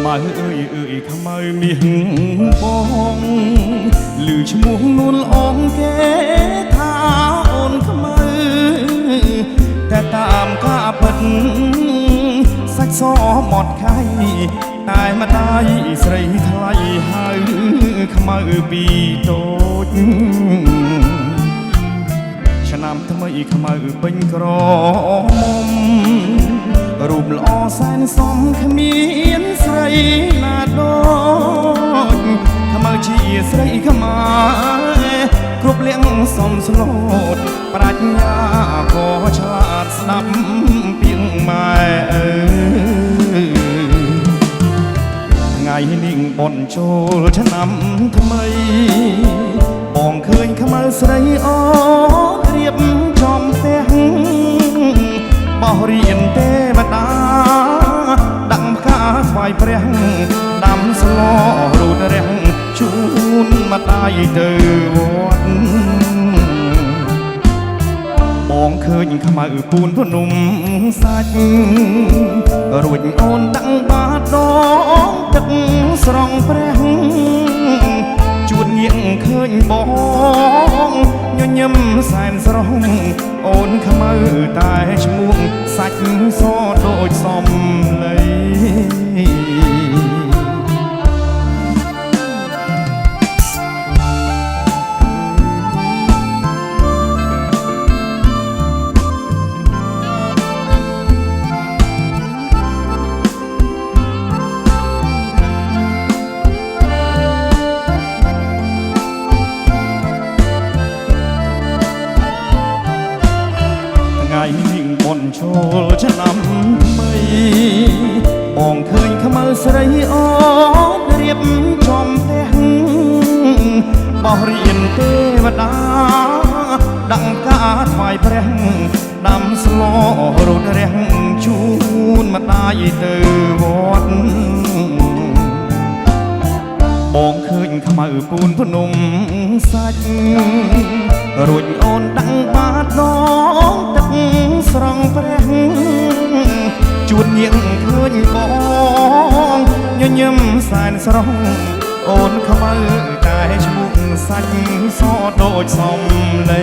ម៉ៅអើយខ្មៅមាសបងឮឈ្មោះនួនអងគេថាអូនខ្មៅតែតាមការពិតសាច់សមត់ខៃតែម្ដាយស្រីថ្លៃហៅខ្មៅពីតូចឆ្នាំថ្មីខ្មៅពេញក្រមុំរូបល្អសែនសមគ្មានស្រីណាដូចខ្មៅជាស្រីខ្មែរគ្រប់លៀងសមស្លូតប្រាជ្ញាក៏ឆ្លាតស្ដាប់ពីងម៉ែអើថ្ងៃនេះបនចូលឆ្នាំថ្មីបងឃើញខ្មៅស្រីអូនរៀបចំផ្ទះបោះរៀនទេវតាដាក់ផ្កាថ្វាយព្រះដាំស្លរូតរះជូនម្ដាយទៅវត្តបងឃើញខ្មៅពូនភ្នំសាច់រួចអូនដាក់បាតដងទឹកស្រង់ព្រះជួនងៀងឃើញបងញញឹមសែនស្រស់អូនខ្មៅតែឈ្មោះសាច់សដូចសំឡីបនចូលឆ្នាំថ្មីបងឃើញខ្មៅស្រីអូនរៀបចំផ្ទះបោះរៀនទេវតាដាក់ការថ្វាយព្រះដាំស្លរូតរះជូនម្ដាយទៅវត្តបងឃើញខ្មៅពូនភ្នំសាច់រួចអូនដាក់បាតដងទឹកស្រង់ព្រះជួនញៀងឃើញបងញញឹមសែនស្រស់អូនខ្មៅតែឈ្មោះសាច់សដូចសំឡី